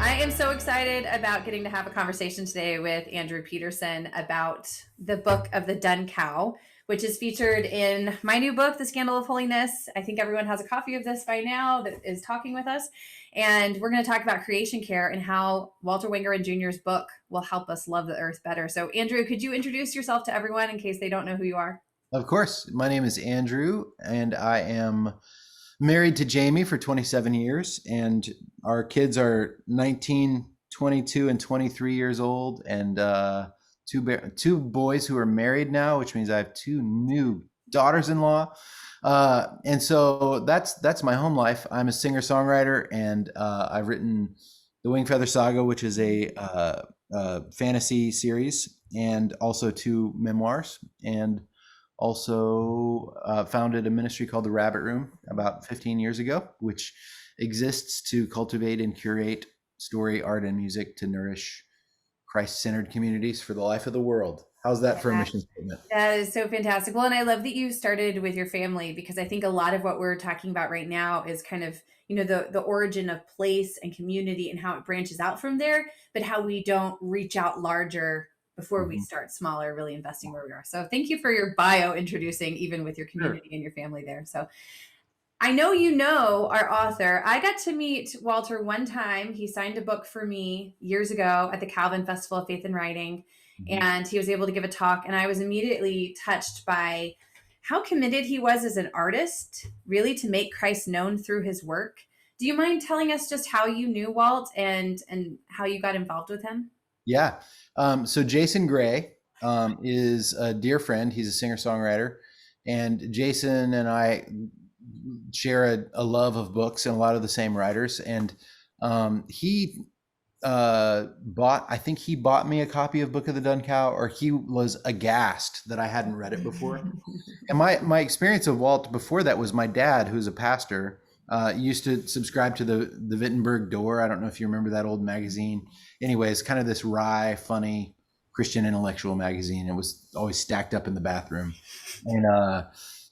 I am so excited about getting to have a conversation today with Andrew Peterson about the book of the Dun Cow, which is featured in my new book, The Scandal of Holiness. I think everyone has a copy of this by now that is talking with us. And we're going to talk about creation care and how Walter Wangerin Jr.'s book will help us love the earth better. So, Andrew, could you introduce yourself to everyone in case they don't know who you are? Of course. My name is Andrew, and I am married to Jamie for 27 years, and our kids are 19, 22, and 23 years old, and two boys who are married now, which means I have two new daughters-in-law. And so that's my home life. I'm a singer-songwriter, and I've written the Wingfeather Saga, which is a fantasy series, and also two memoirs, and also founded a ministry called the Rabbit Room about 15 years ago, which exists to cultivate and curate story, art, and music to nourish Christ-centered communities for the life of the world. How's that for a Yeah. mission statement? That is so fantastic. Well, and I love that you started with your family because I think a lot of what we're talking about right now is kind of, the origin of place and community and how it branches out from there, but how we don't reach out larger before we Mhm. start smaller, really investing where we are. So thank you for your bio introducing even with your Sure. community and your family there. So I know you know our author. I got to meet Walter one time. He signed a book for me years ago at the Calvin Festival of Faith and Writing, Mhm. and he was able to give a talk. And I was immediately touched by how committed he was as an artist, really to make Christ known through his work. Do you mind telling us just how you knew Walt and how you got involved with him? Yeah. So Jason Gray is a dear friend. He's a singer-songwriter. And Jason and I share a love of books and a lot of the same writers. And he I think he bought me a copy of Book of the Dun Cow, or he was aghast that I hadn't read it before. And my experience of Walt before that was my dad, who's a pastor, used to subscribe to the Wittenberg Door. I don't know if you remember that old magazine. Anyways, kind of this wry, funny Christian intellectual magazine. It was always stacked up in the bathroom. And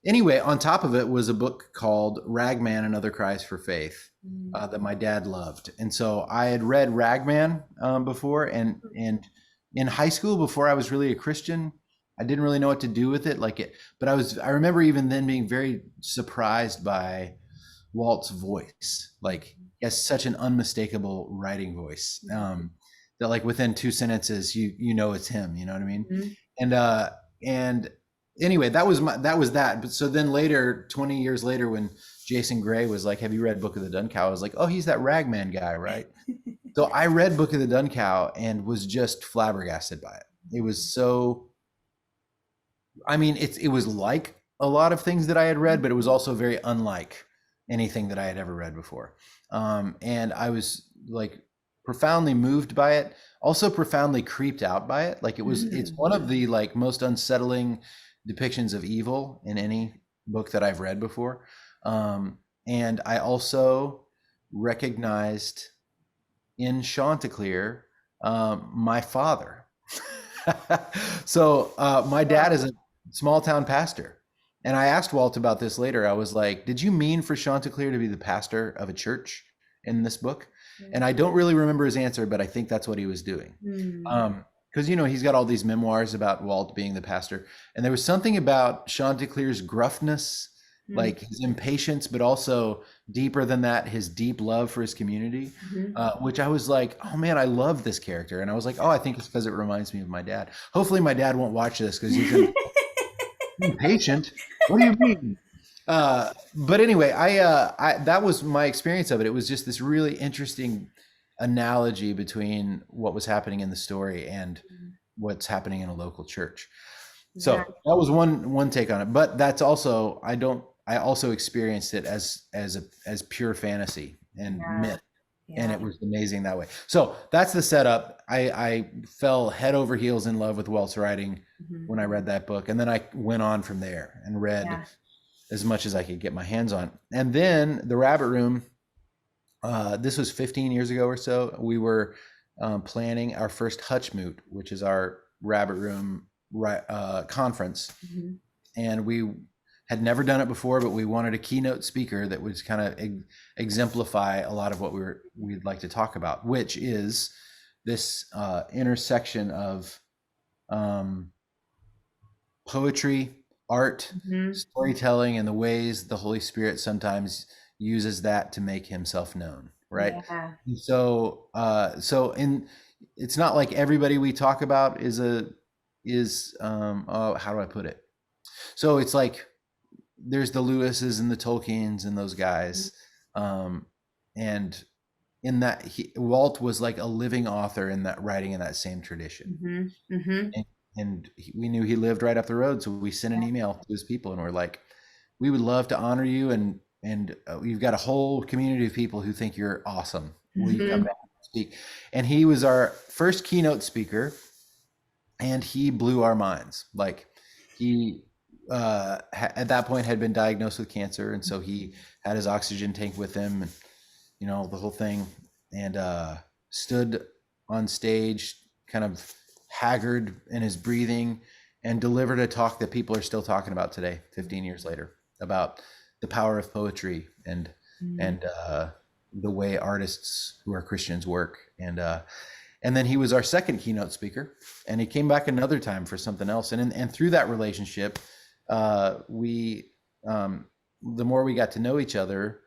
anyway, on top of it was a book called Ragman and Other Cries for Faith that my dad loved. And so I had read Ragman before, and in high school, before I was really a Christian, I didn't really know what to do with it. But I remember even then being very surprised by Walt's voice. Like, he has such an unmistakable writing voice that, like, within two sentences, you know it's him. You know what I mean? Mhm. And anyway, that was that. But so then later, 20 years later, when Jason Gray was like, "Have you read Book of the Dun Cow?" I was like, "Oh, he's that Ragman guy, right?" So I read Book of the Dun Cow and was just flabbergasted by it. It was so, I mean, it was like a lot of things that I had read, but it was also very unlike anything that I had ever read before. And I was like profoundly moved by it, also profoundly creeped out by it. It's one of the like most unsettling depictions of evil in any book that I've read before. And I also recognized in Chanticleer my father. So my dad is a small town pastor. And I asked Walt about this later. I was like, "Did you mean for Chanticleer to be the pastor of a church in this book?" And I don't really remember his answer, but I think that's what he was doing. Mm. Because, he's got all these memoirs about Walt being the pastor. And there was something about Chanticleer's gruffness, Mm. like his impatience, but also deeper than that, his deep love for his community, Mhm. which I was like, "Oh man, I love this character." And I was like, "Oh, I think it's because it reminds me of my dad." Hopefully my dad won't watch this because he's gonna be impatient. What do you mean? But anyway, I that was my experience of it. It was just this really interesting analogy between what was happening in the story and what's happening in a local church. So Yeah. that was one take on it. But that's also, I also experienced it as pure fantasy and Yeah. myth, and Yeah. it was amazing that way. So that's the setup. I fell head over heels in love with Welt's writing Mhm. when I read that book, and then I went on from there and read Yeah. as much as I could get my hands on. And then the Rabbit Room. This was 15 years ago or so. We were planning our first Hutchmoot, which is our Rabbit Room conference, Mhm. and we had never done it before, but we wanted a keynote speaker that would kind of exemplify a lot of what we'd like to talk about, which is this intersection of um, poetry, art, Mhm. storytelling, and the ways the Holy Spirit sometimes uses that to make himself known, right? Yeah. So in it's not like everybody we talk about oh, how do I put it? So it's like there's the Lewises and the Tolkiens and those guys. Um, and in that Walt was like a living author in that writing in that same tradition. Mhm. Mhm. And we knew he lived right up the road, so we sent an email to his people and we're like, we would love to honor you, and we've got a whole community of people who think you're awesome. Will you come Mhm. back and speak? And he was our first keynote speaker, and he blew our minds. Like he at that point had been diagnosed with cancer, and so he had his oxygen tank with him, and the whole thing, and stood on stage, kind of haggard in his breathing, and delivered a talk that people are still talking about today, 15 years later, about the power of poetry and the way artists who are Christians work. And then he was our second keynote speaker, and he came back another time for something else. And through that relationship, we the more we got to know each other,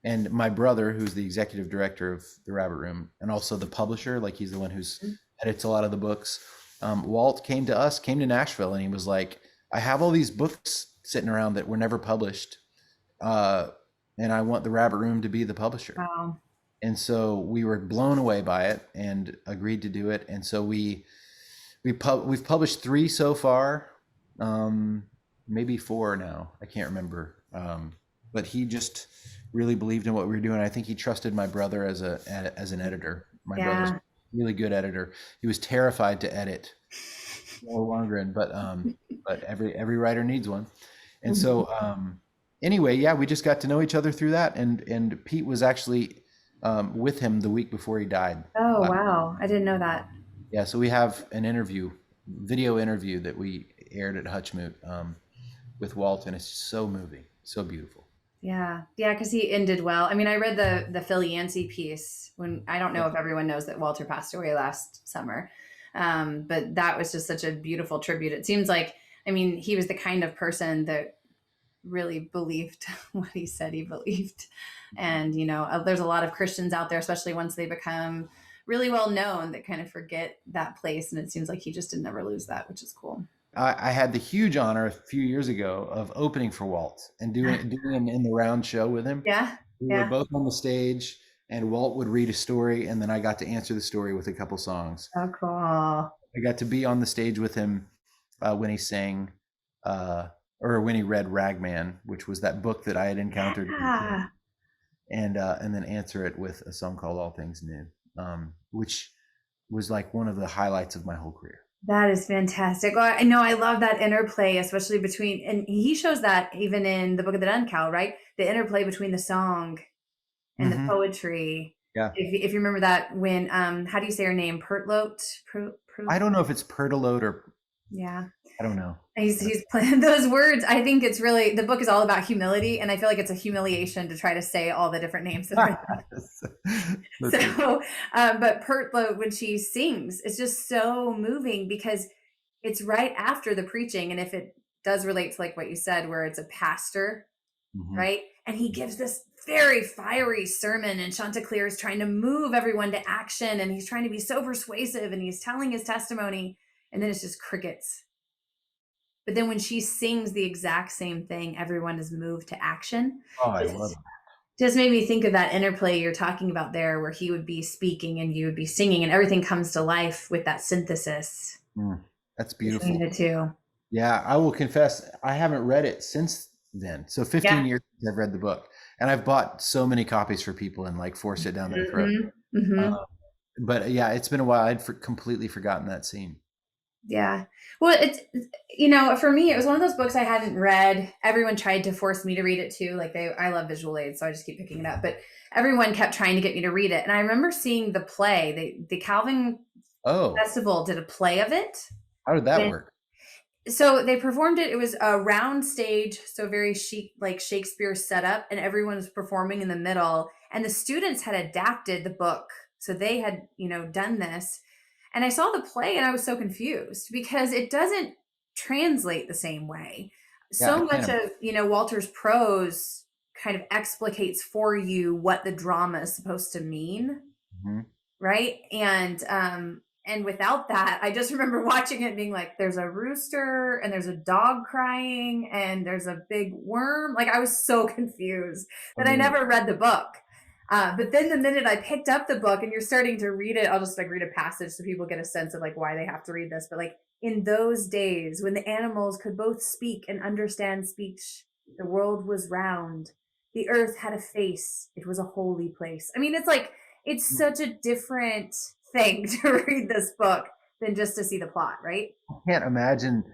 and my brother, who's the executive director of the Rabbit Room and also the publisher, like he's the one who's edits a lot of the books. Walt came to Nashville, and he was like, I have all these books sitting around that were never published, and I want the Rabbit Room to be the publisher. Wow. And so we were blown away by it and agreed to do it. And so we've published 3 so far, maybe 4 now. I can't remember. But he just really believed in what we were doing. I think he trusted my brother as an editor. My brother's a really good editor. He was terrified to edit Noah Lundgren, but every writer needs one. And so anyway, yeah, we just got to know each other through that. And Pete was actually with him the week before he died. Oh, wow. I didn't know that. Yeah, so we have an video interview that we aired at Hutchmoot with Walt, and it's so moving, so beautiful. Yeah. Yeah, because he ended well. I mean, I read the Phil Yancey piece when I don't know if everyone knows that Walter passed away last summer. But that was just such a beautiful tribute. It seems like, I mean, he was the kind of person that really believed what he said he believed. And, there's a lot of Christians out there, especially once they become really well known, that kind of forget that place. And it seems like he just didn't ever lose that, which is cool. I had the huge honor a few years ago of opening for Walt and doing an in the round show with him. Yeah. We were both on the stage, and Walt would read a story, and then I got to answer the story with a couple songs. Oh, cool. I got to be on the stage with him when he sang, or when he read Ragman, which was that book that I had encountered, and then answer it with a song called All Things New, which was like one of the highlights of my whole career. That is fantastic. Well, I know I love that interplay, especially between, and he shows that even in the Book of the Dun Cow, right? The interplay between the song and the poetry. Yeah. If you remember that when, how do you say her name? Pertlote? I don't know if it's Pertalote or. Yeah. I don't know. He's playing those words. I think it's really, the book is all about humility, and I feel like it's a humiliation to try to say all the different names that are so, but Pertlote, when she sings, it's just so moving because it's right after the preaching, and if it does relate to like what you said, where it's a pastor, right, and he gives this very fiery sermon, and Chanticleer is trying to move everyone to action, and he's trying to be so persuasive, and he's telling his testimony, and then it's just crickets. But then when she sings the exact same thing, everyone is moved to action. Oh, I love it. Just made me think of that interplay you're talking about there, where he would be speaking and you would be singing, and everything comes to life with that synthesis. That's beautiful. Between the two. Yeah, I will confess, I haven't read it since then. So 15 years since I've read the book, and I've bought so many copies for people and like forced it down their throat. But yeah, it's been a while. I'd completely forgotten that scene. Yeah. Well, it's, for me, it was one of those books I hadn't read. Everyone tried to force me to read it too. Like I love visual aids, so I just keep picking it up, but everyone kept trying to get me to read it. And I remember seeing the play, the Calvin Festival did a play of it. How did that work? So they performed it. It was a round stage, so very chic, like Shakespeare setup, and everyone was performing in the middle. And the students had adapted the book, so they had, done this. And I saw the play, and I was so confused because it doesn't translate the same way. Yeah, I So much can't. of Walter's prose kind of explicates for you what the drama is supposed to mean, Mhm. right? And without that, I just remember watching it and being like, there's a rooster and there's a dog crying and there's a big worm. Like, I was so confused Oh, that I neat. never read the book. But then the minute I picked up the book and you're starting to read it, I'll just like read a passage so people get a sense of like why they have to read this. But like, in those days when the animals could both speak and understand speech, the world was round, the earth had a face, it was a holy place. I mean, it's like, it's such a different thing to read this book than just to see the plot, right? I can't imagine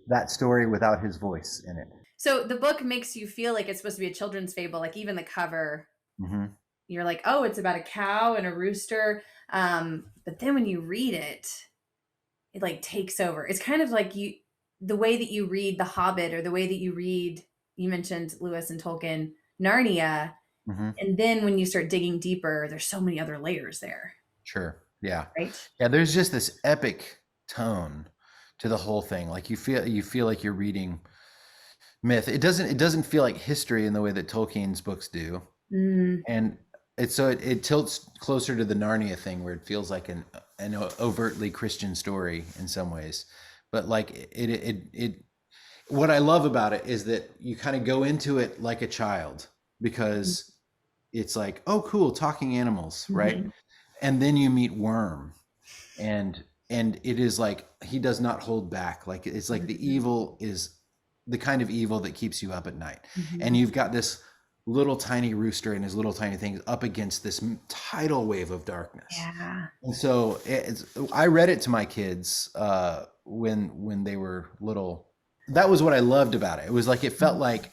that story without his voice in it. So the book makes you feel like it's supposed to be a children's fable. Like, even the cover, Hmm. you're like, oh, it's about a cow and a rooster. But then when you read it, it like takes over. It's kind of like the way that you read The Hobbit, or the way that you read, you mentioned Lewis and Tolkien, Narnia. Hmm. And then when you start digging deeper, there's so many other layers there, Sure. Yeah. right? Yeah. There's just this epic tone to the whole thing. Like you feel like you're reading myth. It doesn't feel like history in the way that Tolkien's books do. Mm, And it tilts closer to the Narnia thing, where it feels like an overtly Christian story in some ways. But like what I love about it is that you kind of go into it like a child, because it's like, oh, cool, talking animals, right? mhm. And then you meet Worm, and it is like he does not hold back. Like, it's like the Mhm. evil is the kind of evil that keeps you up at night. And Mhm. you've got this little tiny rooster and his little tiny things up against this tidal wave of darkness. Yeah. And so I read it to my kids when they were little. That was what I loved about it. It was like, it felt Mhm. like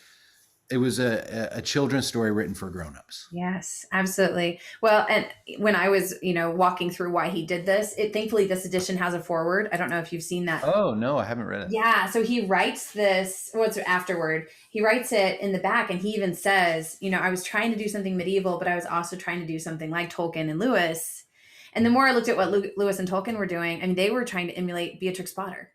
it was a children's story written for grown-ups. Yes, absolutely. Well, and when I was, walking through why he did this, thankfully this edition has a foreword. I don't know if you've seen that. Oh no, I haven't read it. Yeah, so he writes this, what's afterward? He writes it in the back, and he even says, I was trying to do something medieval, but I was also trying to do something like Tolkien and Lewis. And the more I looked at what Lewis and Tolkien were doing, I mean, they were trying to emulate Beatrix Potter.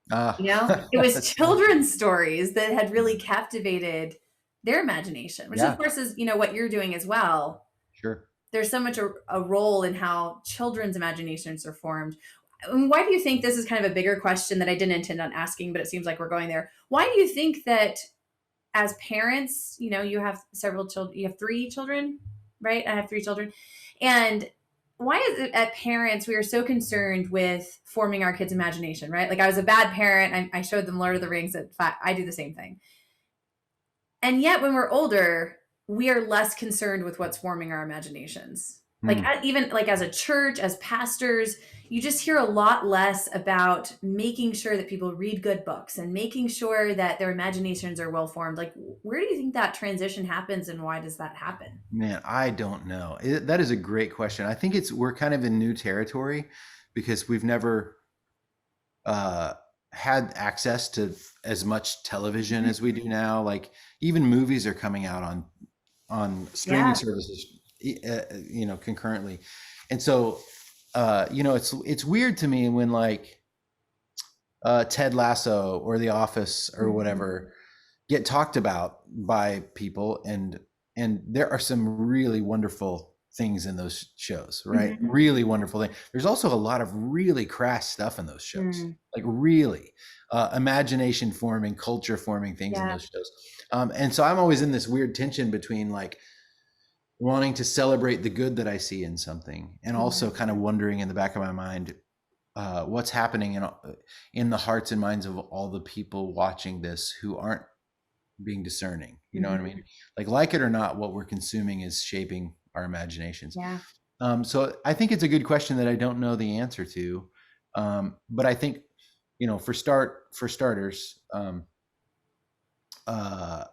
Ah, It was that's funny. children's stories that had really captivated their imagination, which of Yeah, course is, what you're doing as well. sure. There's so much a role in how children's imaginations are formed. Why do you think, this is kind of a bigger question that I didn't intend on asking, but it seems like we're going there. Why do you think that as parents, you have several children, you have three children, right? I have three children. And why is it at parents, we are so concerned with forming our kids' imagination, right? Like, I was a bad parent. I showed them Lord of the Rings at 5. I do the same thing. And yet, when we're older, we are less concerned with what's forming our imaginations. Like, Hmm. even like as a church, as pastors, you just hear a lot less about making sure that people read good books and making sure that their imaginations are well formed. Like, where do you think that transition happens, and why does that happen? Man, I don't know. That is a great question. I think we're kind of in new territory, because we've never uh, had access to as much television as we do now. Like, even movies are coming out on streaming Yeah. services, concurrently. And so, it's weird to me when, like, Ted Lasso or The Office or Mhm. whatever get talked about by people, and there are some really wonderful things in those shows, right? Mhm. Really wonderful thing. There's also a lot of really crass stuff in those shows, Mm. like really imagination forming, culture forming things in Yeah. those shows. And so I'm always in this weird tension between, like, wanting to celebrate the good that I see in something, and also Mhm. kind of wondering in the back of my mind, what's happening in the hearts and minds of all the people watching this who aren't being discerning. You know what I mean? Mhm. Like it or not, what we're consuming is shaping our imaginations. Yeah. So I think it's a good question that I don't know the answer to. But I think, for starters, uh,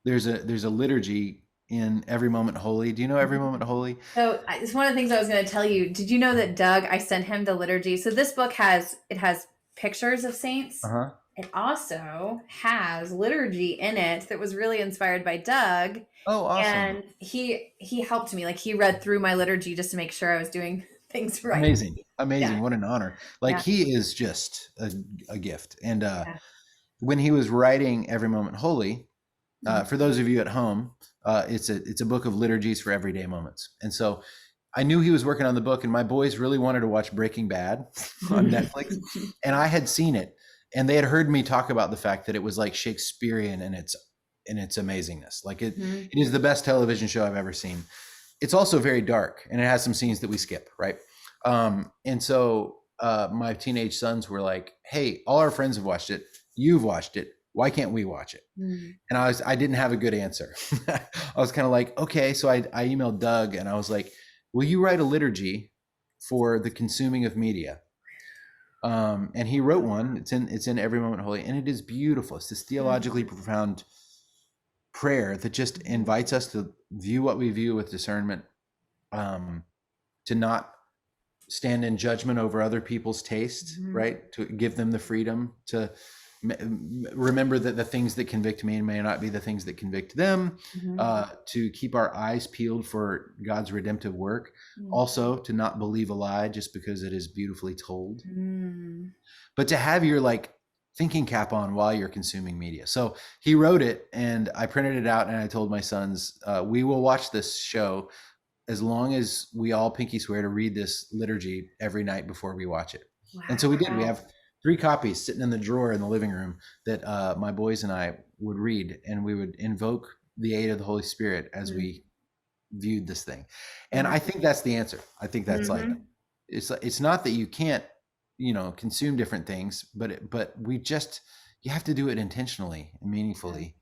there's a liturgy in Every Moment Holy. Do you know Every Moment Holy? So it's one of the things I was going to tell you. Did you know that Doug, I sent him the liturgy? So this book has pictures of Uh saints, huh. it also has liturgy in it that was really inspired by Doug. Oh, awesome. And he helped me. Like he read through my liturgy just to make sure I was doing things right. Amazing. Amazing. Yeah. What an honor. Like Yeah. he is just a gift. And Yeah. when he was writing Every Moment Holy, Mhm. for those of you at home, it's a book of liturgies for everyday moments. And so I knew he was working on the book, and my boys really wanted to watch Breaking Bad on Netflix, and I had seen it, and they had heard me talk about the fact that it was like Shakespearean in its amazingness. Like Mhm. it is the best television show I've ever seen. It's also very dark, and it has some scenes that we skip, right? And so my teenage sons were like, "Hey, all our friends have watched it. You've watched it. Why can't we watch it?" Mhm. And I didn't have a good answer. I was kind of like, okay. So I emailed Doug and I was like, will you write a liturgy for the consuming of media? And he wrote one. It's in Every Moment Holy, and it is beautiful. It's this theologically profound prayer that just invites us to view what we view with discernment, to not stand in judgment over other people's taste, Mhm. right? To give them the freedom to remember that the things that convict me may not be the things that convict them, Mhm. to keep our eyes peeled for God's redemptive work, Mhm. also to not believe a lie just because it is beautifully told, Mhm. but to have your like thinking cap on while you're consuming media. So he wrote it and I printed it out and I told my sons, we will watch this show as long as we all pinky swear to read this liturgy every night before we watch it. And so we did. We Wow. have 3 copies sitting in the drawer in the living room that my boys and I would read, and we would invoke the aid of the Holy Spirit as Mhm. we viewed this thing. And Wow. I think that's the answer. I think that's like Mhm. it's not that you can't, consume different things, but we just you have to do it intentionally and meaningfully,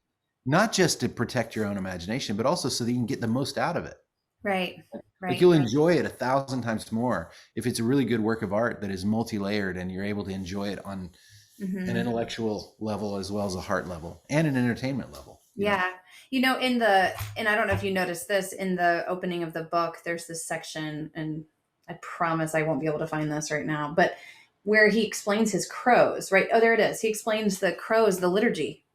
not just to protect your own imagination, but also so that you can get the most out of it. Right. Like Right. you'll enjoy it 1,000 times more if it's a really good work of art that is multi-layered and you're able to enjoy it on an Mhm. intellectual level as well as a heart level and an entertainment level, Yeah. And I don't know if you noticed this in the opening of the book, there's this section, and I promise I won't be able to find this right now, but where he explains his crows, right? Oh, there it is. He explains the crows, the liturgy.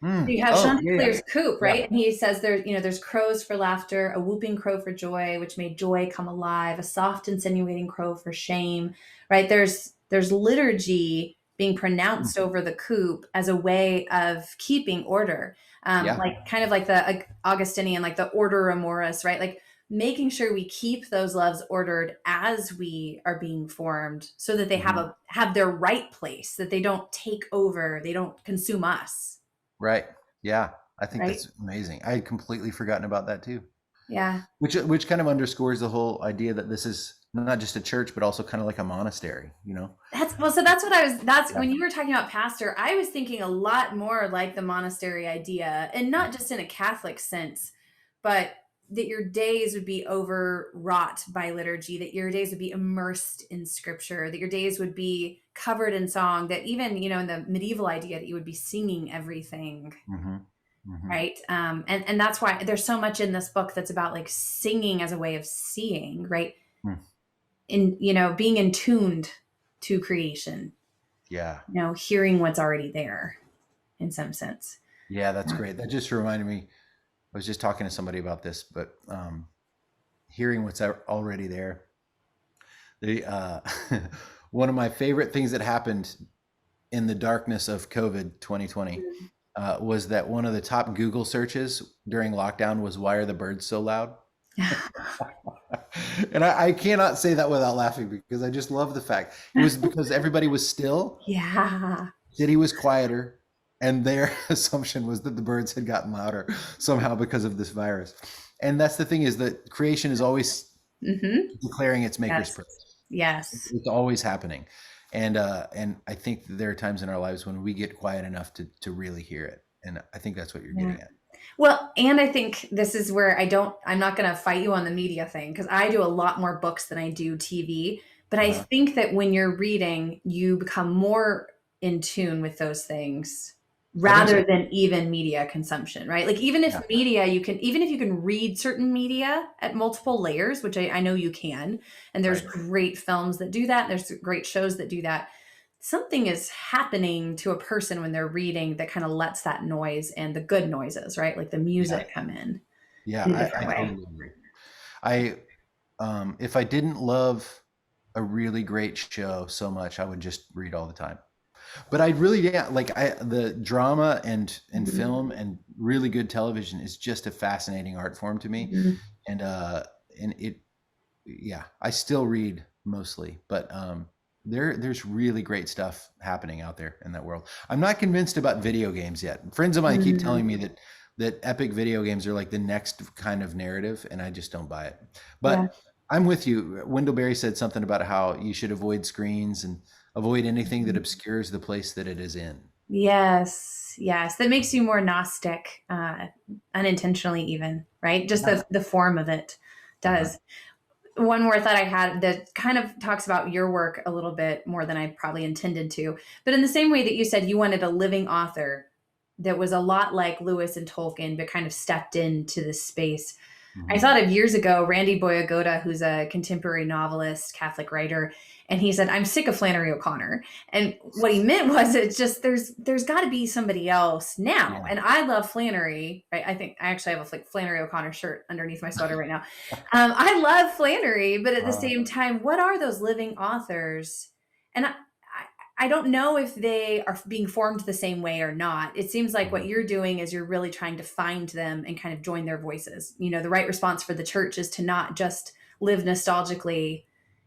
So you have Oh, yeah, Chanticleer's coop, yeah. right? And he says there's crows for laughter, a whooping crow for joy, which made joy come alive, a soft insinuating crow for shame, right? There's liturgy being Hmm. pronounced over the coop as a way of keeping order, Yeah. like kind of like the Augustinian, like the order amoris, right? Like making sure we keep those loves ordered as we are being formed, so that they Mhm. have their right place, that they don't take over, they don't consume us, Right. Yeah. I think right? that's amazing. I had completely forgotten about that too. Yeah. Which kind of underscores the whole idea that this is not just a church, but also kind of like a monastery, you know? So that's what I was, that's Yeah. when you were talking about pastor, I was thinking a lot more like the monastery idea, and not just in a Catholic sense, but that your days would be overwrought by liturgy, that your days would be immersed in scripture, that your days would be covered in song, that even, in the medieval idea that you would be singing everything, Hmm. Hmm. right? And that's why there's so much in this book that's about like singing as a way of seeing, right? In, being in tuned to creation, Yeah. hearing what's already there in some sense. Yeah, that's great. That just reminded me. I was just talking to somebody about this, but hearing what's already there. The one of my favorite things that happened in the darkness of COVID 2020 was that one of the top Google searches during lockdown was "Why are the birds so loud?" And I cannot say that without laughing because I just love the fact it was because everybody was still, Yeah. city was quieter, and their assumption was that the birds had gotten louder somehow because of this virus. And that's the thing, is that creation is always Hmm. declaring its maker's Yes. praise. Yes. It's always happening. And I think that there are times in our lives when we get quiet enough to really hear it. And I think that's what you're Yeah. getting at. Well, and I think this is where I'm not going to fight you on the media thing, because I do a lot more books than I do TV. But I Uh-huh. think that when you're reading, you become more in tune with those things I think so. rather than even media consumption, right? Like even if Yeah. media, even if you can read certain media at multiple layers, which I know you can, and there's Right. great films that do that, and there's great shows that do that. something is happening to a person when they're reading that kind of lets that noise and the good noises, right? Like the Yeah. music come Yeah, in a I different way. totally agree. I if I didn't love a really great show so much, I would just read all the time. But I really, yeah, like the drama and Mhm. film and really good television is just a fascinating art form to me. Mhm. And and it, yeah, I still read mostly, but there's really great stuff happening out there in that world. I'm not convinced about video games yet. Friends of mine keep telling Mhm. me that epic video games are like the next kind of narrative, and I just don't buy it. Yeah. But I'm with you. Wendell Berry said something about how you should avoid screens and avoid anything that Mhm. obscures the place that it is in. Yes, yes. That makes you more Gnostic, unintentionally, even, right? Just Yeah. the form of it Uh-huh. does. One more thought I had that kind of talks about your work a little bit more than I probably intended to. But in the same way that you said you wanted a living author that was a lot like Lewis and Tolkien, but kind of stepped into this space, I Mhm. thought of years ago Randy Boyagoda, who's a contemporary novelist, Catholic writer, and he said, "I'm sick of Flannery O'Connor." And what he meant was, it's just there's got to be somebody else now. Yeah. And I love Flannery. Right? I think I actually have a like Flannery O'Connor shirt underneath my sweater right now. I love Flannery, but at the Uh, same time, what are those living authors? And I don't know if they are being formed the same way or not. It seems like what mhm. you're doing is you're really trying to find them and kind of join their voices. You know, the right response for the church is to not just live nostalgically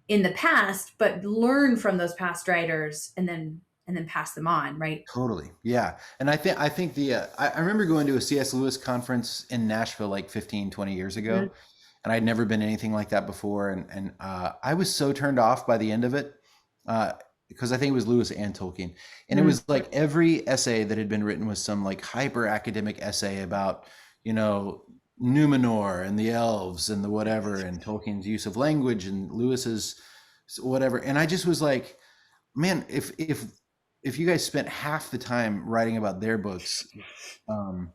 in the past, but learn from those past writers and then pass them on, right? Totally. Yeah. And I think I remember going to a C.S. Lewis conference in Nashville like 15, 20 years Mhm. ago, and I'd never been anything like that before. And I was so turned off by the end of it, uh, because I think it was Lewis and Tolkien. And it Mm. was like every essay that had been written was some like hyper academic essay about, you know, Numenor and the elves and the whatever, and Tolkien's use of language and Lewis's whatever. And I just was like, man, if you guys spent half the time writing about their books, um,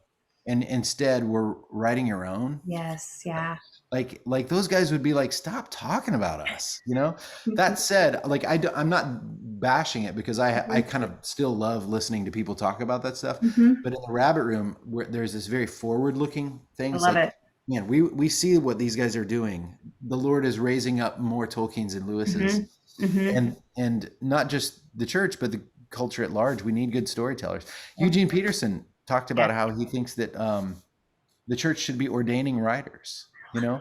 and instead were writing your own, Yes, yeah. like those guys would be like, stop talking about us, you know. That said, like I'm not bashing it because I Mhm. kind of still love listening to people talk about that stuff. Mhm. But in the rabbit room, where there's this very forward looking thing, I it's love like, it. man, we see what these guys are doing. The Lord is raising up more Tolkien's and Lewis's, Mhm. Mhm. and not just the church but the culture at large. We need good storytellers. Yeah. Eugene Peterson talked Yeah. about how he thinks that the church should be ordaining writers, you know,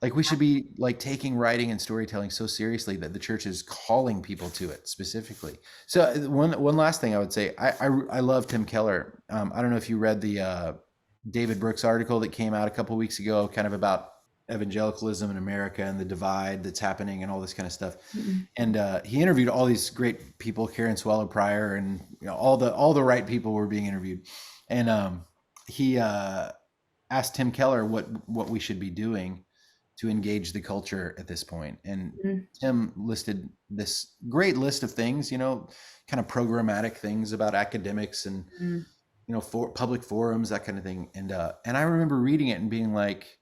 like we should be like taking writing and storytelling so seriously that the church is calling people to it specifically. So one last thing I would say, I love Tim Keller. I don't know if you read the David Brooks article that came out a couple weeks ago, kind of about evangelicalism in America and the divide that's happening and all this kind of stuff. Mm-mm. And he interviewed all these great people, Karen Swallow Prior, and you know, all the right people were being interviewed. And he asked Tim Keller what we should be doing to engage the culture at this point. And Mhm. Tim listed this great list of things, you know, kind of programmatic things about academics and, Mm. you know, for public forums, that kind of thing. And I remember reading it and being like,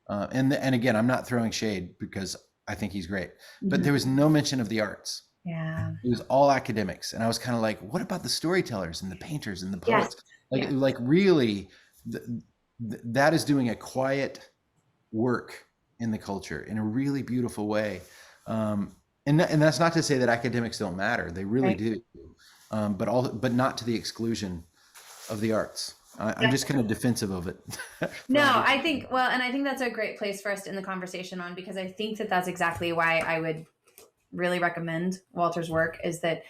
and again, I'm not throwing shade because I think he's great, but Mhm. there was no mention of the arts. Yeah. It was all academics, and I was kind of like, what about the storytellers and the painters and the Yes. poets? Yeah. Like really, that is doing a quiet work in the culture in a really beautiful way. And that's not to say that academics don't matter; they really Right. do, but not to the exclusion of the arts. I'm Yeah. just kind of defensive of it for No, obvious I reasons. think, well, and I think that's a great place for us to end the conversation on, because I think that that's exactly why I would really recommend Walter's work, is that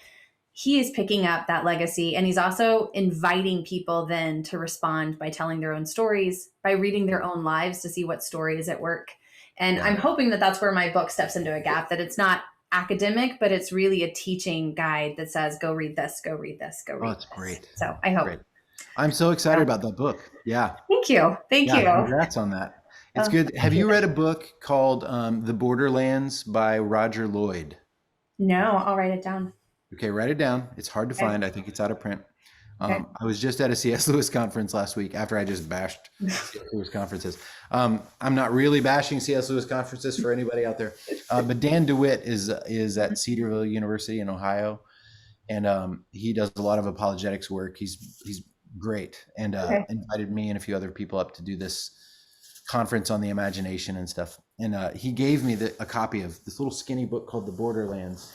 he is picking up that legacy, and he's also inviting people then to respond by telling their own stories, by reading their own lives to see what story is at work. And Yeah. I'm hoping that that's where my book steps into a gap, that it's not academic, but it's really a teaching guide that says, go read this, go read this, go Oh, read it's this. great. So I It's hope. great. I'm so excited So, about that book. Yeah. thank you. Thank Yeah. you. Congrats on that. It's Oh, good. Have thank you. you read a book called The Borderlands by Roger Lloyd? No, I'll write it down. Okay, write it down. It's hard to Okay. find. I think it's out of print. Okay. I was just at a C.S. Lewis conference last week after I just bashed C.S. Lewis conferences. I'm not really bashing C.S. Lewis conferences for anybody out there, but Dan DeWitt is at Cedarville University in Ohio, and he does a lot of apologetics work. He's great, and Okay. invited me and a few other people up to do this conference on the imagination and stuff. And he gave me a copy of this little skinny book called The Borderlands.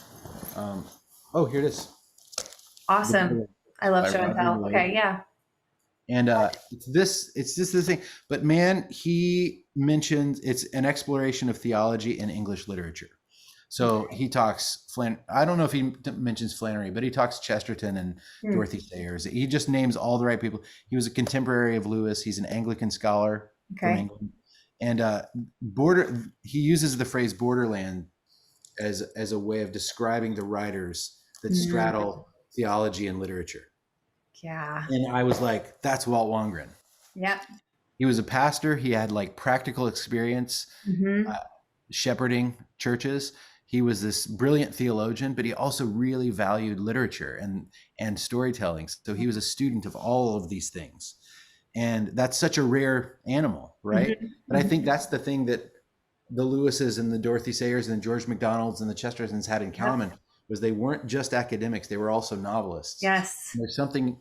Oh, here it is. Awesome. I love By show and Roger tell. Lloyd. Okay. Yeah. And it's just this thing. But man, he mentions it's an exploration of theology and English literature. So he talks I don't know if he mentions Flannery, but he talks Chesterton and Dorothy Sayers. He just names all the right people. He was a contemporary of Lewis. He's an Anglican scholar from England. And he uses the phrase borderland as a way of describing the writers that straddle theology and literature. Yeah. And I was like, that's Walt Wangren. Yeah. He was a pastor. He had like practical experience shepherding churches. He was this brilliant theologian, but he also really valued literature and storytelling. So he was a student of all of these things. And that's such a rare animal, right? But I think that's the thing that the Lewises and the Dorothy Sayers and the George MacDonalds and the Chestertons had in common, was they weren't just academics, they were also novelists. Yes. And there's something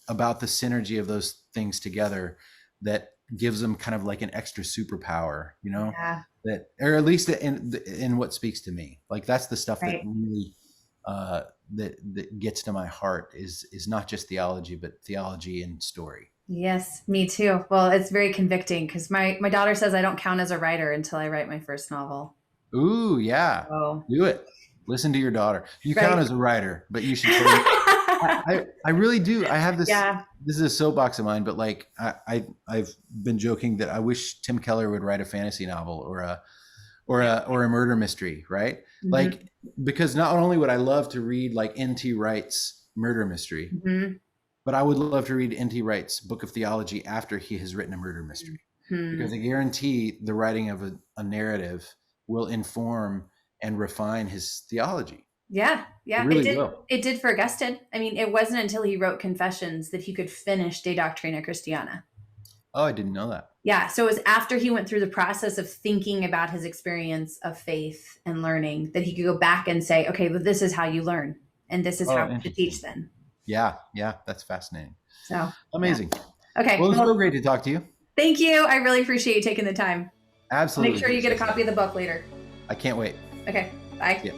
about the synergy of those things together that gives them kind of like an extra superpower, you know, that, or at least in what speaks to me. Like that's the stuff that really that gets to my heart is not just theology, but theology and story. Yes, me too. Well, it's very convicting because my daughter says I don't count as a writer until I write my first novel. Ooh, yeah. Oh. Do it. Listen to your daughter. You count as a writer, but you should. I really do. I have this. Yeah. This is a soapbox of mine, but like I've been joking that I wish Tim Keller would write a fantasy novel or a murder mystery, right? Like because not only would I love to read like N.T. Wright's murder mystery, but I would love to read N.T. Wright's book of theology after he has written a murder mystery, because I guarantee the writing of a narrative will inform and refine his theology. Yeah. It really will. It did for Augustine. I mean, it wasn't until he wrote Confessions that he could finish De Doctrina Christiana. Oh, I didn't know that. Yeah. So it was after he went through the process of thinking about his experience of faith and learning that he could go back and say, okay, but this is how you learn. And this is how to teach then. Yeah. That's fascinating. So amazing. Yeah. Okay. Well, it was so great to talk to you. Thank you. I really appreciate you taking the time. Absolutely. Make sure you get a copy of the book later. I can't wait. Okay. Bye. Yeah.